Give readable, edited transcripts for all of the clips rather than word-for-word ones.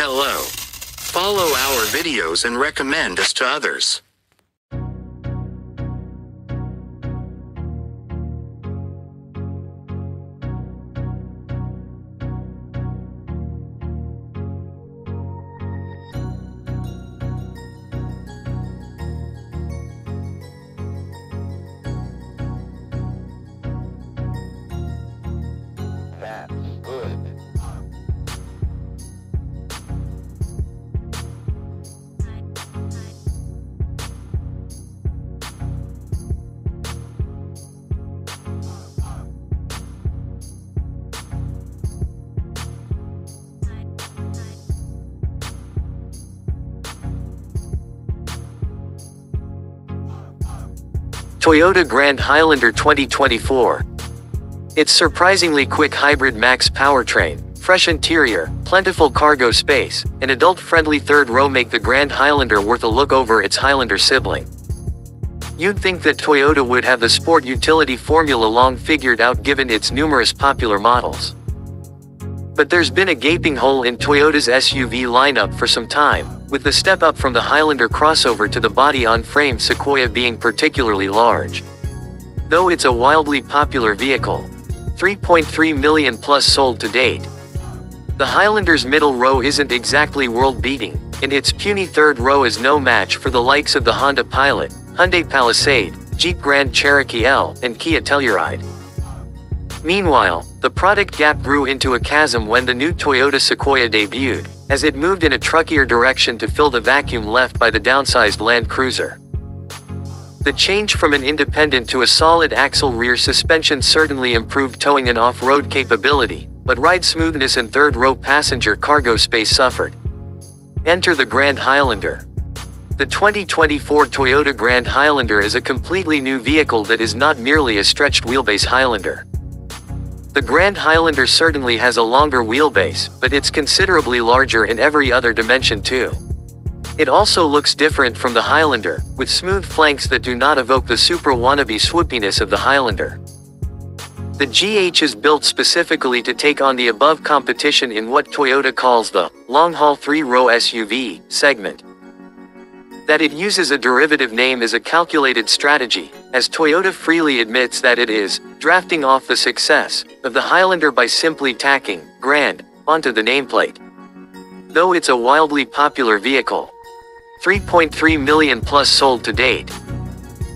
Hello. Follow our videos and recommend us to others. That's good. Toyota Grand Highlander 2024. Its surprisingly quick hybrid max powertrain, fresh interior, plentiful cargo space, and adult-friendly third row make the Grand Highlander worth a look over its Highlander sibling. You'd think that Toyota would have the sport utility formula long figured out given its numerous popular models. But there's been a gaping hole in Toyota's SUV lineup for some time, with the step up from the Highlander crossover to the body-on-frame Sequoia being particularly large. Though it's a wildly popular vehicle, 3.3 million plus sold to date. The Highlander's middle row isn't exactly world-beating, and its puny third row is no match for the likes of the Honda Pilot, Hyundai Palisade, Jeep Grand Cherokee L, and Kia Telluride. Meanwhile, the product gap grew into a chasm when the new Toyota Sequoia debuted, as it moved in a truckier direction to fill the vacuum left by the downsized Land Cruiser. The change from an independent to a solid axle rear suspension certainly improved towing and off-road capability, but ride smoothness and third-row passenger cargo space suffered. Enter the Grand Highlander. The 2024 Toyota Grand Highlander is a completely new vehicle that is not merely a stretched wheelbase Highlander. The Grand Highlander certainly has a longer wheelbase, but it's considerably larger in every other dimension too. It also looks different from the Highlander, with smooth flanks that do not evoke the super wannabe swoopiness of the Highlander. The GH is built specifically to take on the above competition in what Toyota calls the long-haul three-row SUV segment. That it uses a derivative name is a calculated strategy, as Toyota freely admits that it is drafting off the success of the Highlander by simply tacking Grand onto the nameplate. Though it's a wildly popular vehicle, 3.3 million plus sold to date.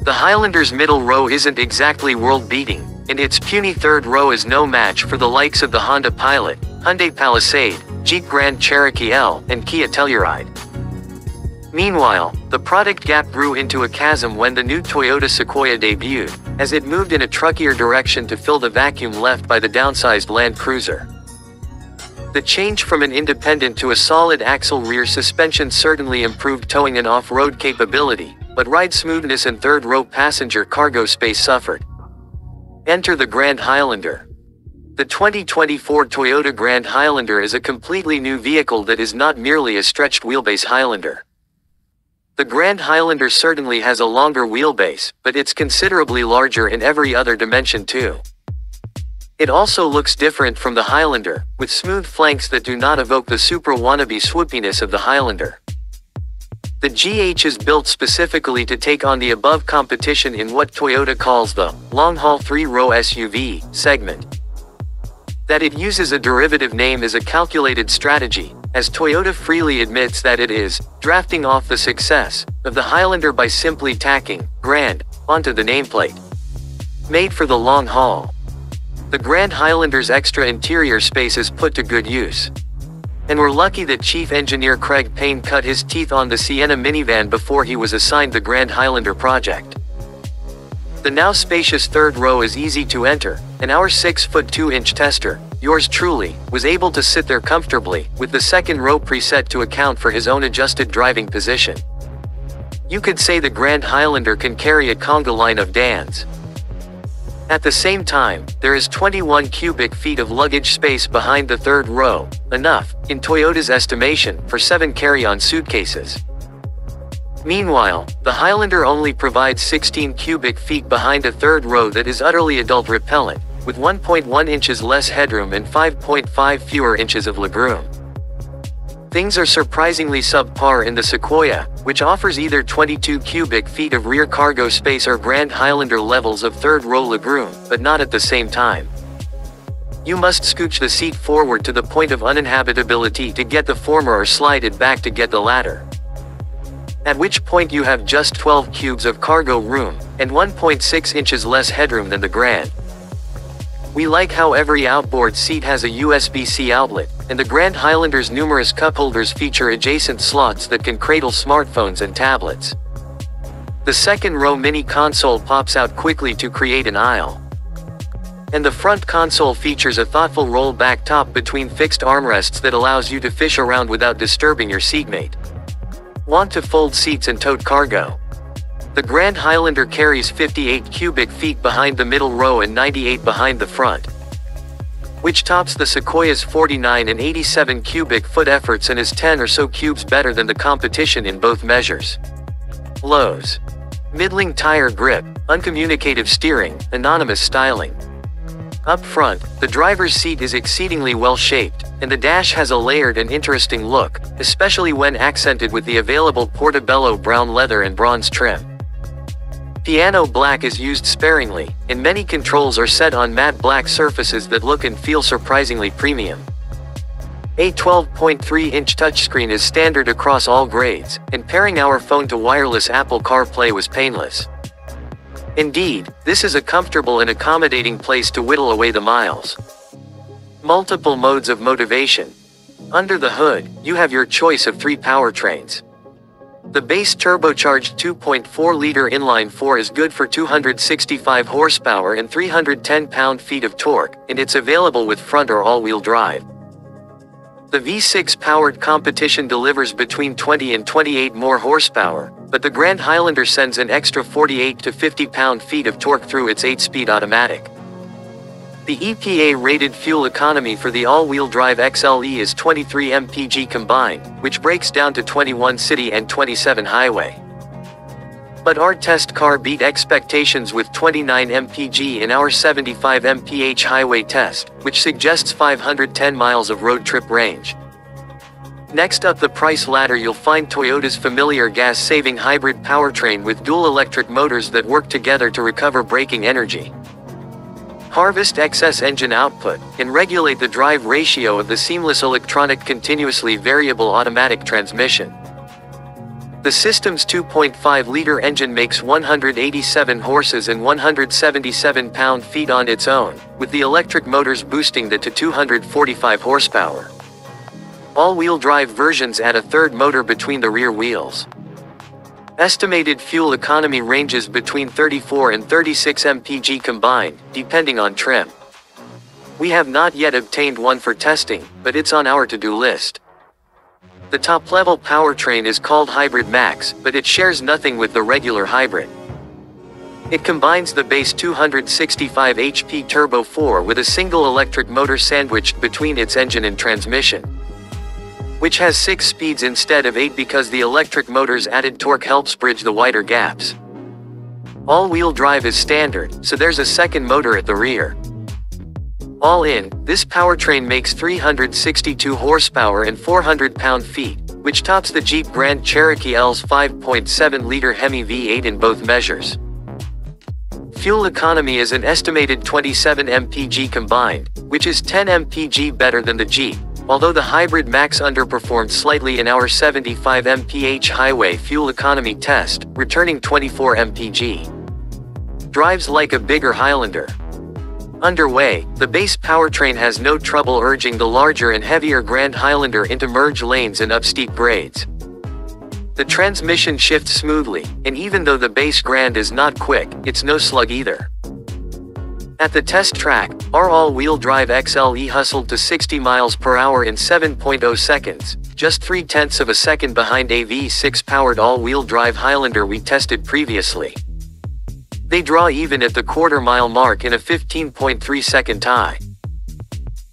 The Highlander's middle row isn't exactly world-beating, and its puny third row is no match for the likes of the Honda Pilot, Hyundai Palisade, Jeep Grand Cherokee L, and Kia Telluride. Meanwhile, the product gap grew into a chasm when the new Toyota Sequoia debuted, as it moved in a truckier direction to fill the vacuum left by the downsized Land Cruiser. The change from an independent to a solid axle rear suspension certainly improved towing and off-road capability, but ride smoothness and third-row passenger cargo space suffered. Enter the Grand Highlander. The 2024 Toyota Grand Highlander is a completely new vehicle that is not merely a stretched wheelbase Highlander. The Grand Highlander certainly has a longer wheelbase, but it's considerably larger in every other dimension too. It also looks different from the Highlander, with smooth flanks that do not evoke the super wannabe swoopiness of the Highlander. The GH is built specifically to take on the above competition in what Toyota calls the long-haul three-row SUV segment. That it uses a derivative name is a calculated strategy, as Toyota freely admits that it is drafting off the success of the Highlander by simply tacking Grand onto the nameplate. Made for the long haul, the Grand Highlander's extra interior space is put to good use. And we're lucky that Chief Engineer Craig Payne cut his teeth on the Sienna minivan before he was assigned the Grand Highlander project. The now spacious third row is easy to enter, and our 6'2" tester, yours truly, was able to sit there comfortably, with the second row preset to account for his own adjusted driving position. You could say the Grand Highlander can carry a conga line of Dans. At the same time, there is 21 cubic feet of luggage space behind the third row, enough, in Toyota's estimation, for 7 carry-on suitcases. Meanwhile, the Highlander only provides 16 cubic feet behind a third row that is utterly adult repellent, with 1.1 inches less headroom and 5.5 fewer inches of legroom. Things are surprisingly subpar in the Sequoia, which offers either 22 cubic feet of rear cargo space or Grand Highlander levels of third-row legroom, but not at the same time. You must scooch the seat forward to the point of uninhabitability to get the former or slide it back to get the latter. At which point you have just 12 cubes of cargo room, and 1.6 inches less headroom than the Grand. We like how every outboard seat has a USB-C outlet, and the Grand Highlander's numerous cup holders feature adjacent slots that can cradle smartphones and tablets. The second-row mini console pops out quickly to create an aisle. And the front console features a thoughtful roll-back top between fixed armrests that allows you to fish around without disturbing your seatmate. Want to fold seats and tote cargo? The Grand Highlander carries 58 cubic feet behind the middle row and 98 behind the front, which tops the Sequoia's 49 and 87 cubic foot efforts and is 10 or so cubes better than the competition in both measures. Lows. Middling tire grip, uncommunicative steering, anonymous styling. Up front, the driver's seat is exceedingly well shaped, and the dash has a layered and interesting look, especially when accented with the available Portobello brown leather and bronze trim. Piano black is used sparingly, and many controls are set on matte black surfaces that look and feel surprisingly premium. A 12.3-inch touchscreen is standard across all grades, and pairing our phone to wireless Apple CarPlay was painless. Indeed, this is a comfortable and accommodating place to whittle away the miles. Multiple modes of motivation. Under the hood, you have your choice of 3 powertrains. The base turbocharged 2.4-liter inline-four is good for 265 horsepower and 310 pound-feet of torque, and it's available with front or all-wheel drive. The V6-powered competition delivers between 20 and 28 more horsepower, but the Grand Highlander sends an extra 48 to 50 pound-feet of torque through its 8-speed automatic. The EPA-rated fuel economy for the all-wheel drive XLE is 23 mpg combined, which breaks down to 21 city and 27 highway. But our test car beat expectations with 29 mpg in our 75 mph highway test, which suggests 510 miles of road trip range. Next up the price ladder, you'll find Toyota's familiar gas-saving hybrid powertrain with dual electric motors that work together to recover braking energy, harvest excess engine output, and regulate the drive ratio of the seamless electronic continuously variable automatic transmission. The system's 2.5-liter engine makes 187 horses and 177 pound-feet on its own, with the electric motors boosting that to 245 horsepower. All-wheel drive versions add a third motor between the rear wheels. Estimated fuel economy ranges between 34 and 36 mpg combined, depending on trim. We have not yet obtained one for testing, but it's on our to-do list. The top-level powertrain is called Hybrid Max, but it shares nothing with the regular hybrid. It combines the base 265 HP Turbo 4 with a single electric motor sandwiched between its engine and transmission, which has 6 speeds instead of 8 because the electric motor's added torque helps bridge the wider gaps. All-wheel drive is standard, so there's a second motor at the rear. All in, this powertrain makes 362 horsepower and 400 pound-feet, which tops the Jeep Grand Cherokee L's 5.7-liter Hemi V8 in both measures. Fuel economy is an estimated 27 mpg combined, which is 10 mpg better than the Jeep, although the Hybrid Max underperformed slightly in our 75 mph highway fuel economy test, returning 24 mpg. Drives like a bigger Highlander. Underway, the base powertrain has no trouble urging the larger and heavier Grand Highlander into merge lanes and up steep grades. The transmission shifts smoothly, and even though the base Grand is not quick, it's no slug either. At the test track, our all-wheel drive XLE hustled to 60 miles per hour in 7.0 seconds, just 0.3 of a second behind a V6-powered all-wheel drive Highlander we tested previously. They draw even at the quarter-mile mark in a 15.3-second tie.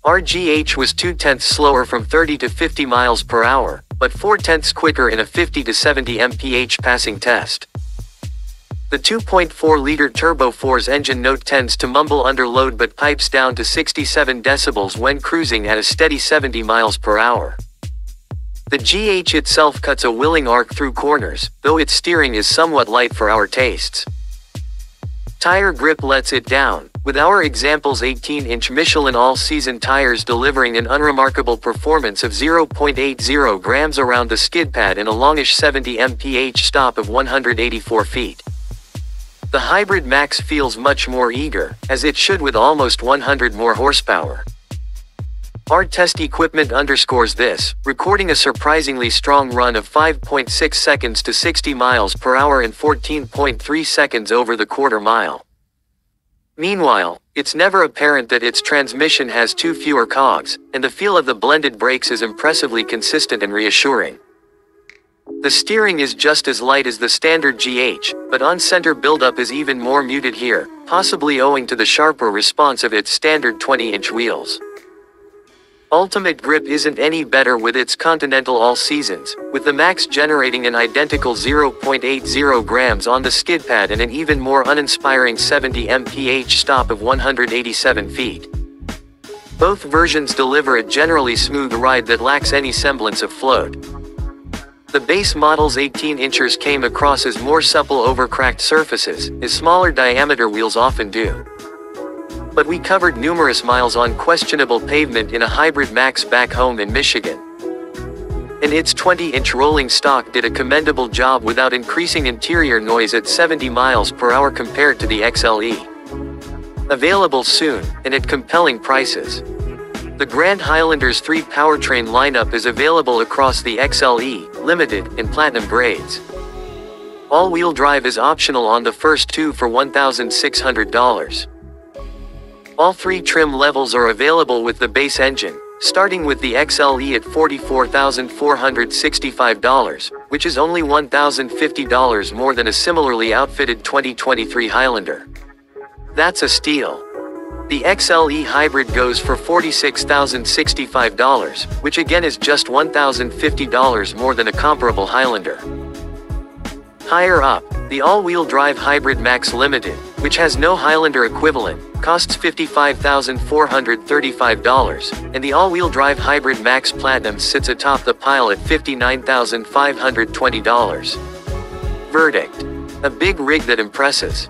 Our GH was 0.2 slower from 30 to 50 miles per hour, but 0.4 quicker in a 50 to 70 mph passing test. The 2.4-liter Turbo 4's engine note tends to mumble under load but pipes down to 67 decibels when cruising at a steady 70 miles per hour. The GH itself cuts a willing arc through corners, though its steering is somewhat light for our tastes. Tire grip lets it down, with our examples 18-inch Michelin all-season tires delivering an unremarkable performance of 0.80 grams around the skid pad and a longish 70 mph stop of 184 feet. The Hybrid Max feels much more eager, as it should with almost 100 more horsepower. Our test equipment underscores this, recording a surprisingly strong run of 5.6 seconds to 60 miles per hour and 14.3 seconds over the quarter mile. Meanwhile, it's never apparent that its transmission has two fewer cogs, and the feel of the blended brakes is impressively consistent and reassuring. The steering is just as light as the standard GH, but on-center buildup is even more muted here, possibly owing to the sharper response of its standard 20-inch wheels. Ultimate grip isn't any better with its Continental all-seasons, with the Max generating an identical 0.80 grams on the skid pad and an even more uninspiring 70 mph stop of 187 feet. Both versions deliver a generally smooth ride that lacks any semblance of float. The base model's 18-inchers came across as more supple over cracked surfaces, as smaller diameter wheels often do. But we covered numerous miles on questionable pavement in a Hybrid Max back home in Michigan. And its 20-inch rolling stock did a commendable job without increasing interior noise at 70 miles per hour compared to the XLE. Available soon, and at compelling prices. The Grand Highlander's 3 powertrain lineup is available across the XLE, Limited, and Platinum grades. All-wheel drive is optional on the first 2 for $1,600. All 3 trim levels are available with the base engine, starting with the XLE at $44,465, which is only $1,050 more than a similarly outfitted 2023 Highlander. That's a steal. The XLE Hybrid goes for $46,065, which again is just $1,050 more than a comparable Highlander. Higher up, the all-wheel drive Hybrid Max Limited, which has no Highlander equivalent, costs $55,435, and the all-wheel drive Hybrid Max Platinum sits atop the pile at $59,520. Verdict: a big rig that impresses.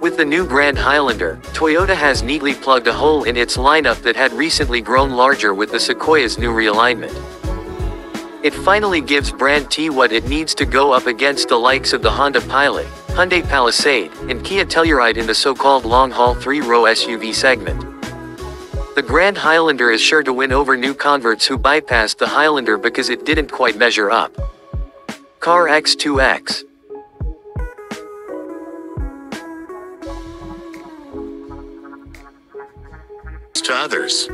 With the new Grand Highlander, Toyota has neatly plugged a hole in its lineup that had recently grown larger with the Sequoia's new realignment. It finally gives Brand T what it needs to go up against the likes of the Honda Pilot, Hyundai Palisade, and Kia Telluride in the so-called long-haul 3-row SUV segment. The Grand Highlander is sure to win over new converts who bypassed the Highlander because it didn't quite measure up. Car X2X. To others.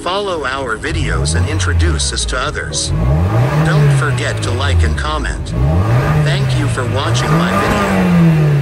Follow our videos and introduce us to others. Don't forget to like and comment. Thank you for watching my video.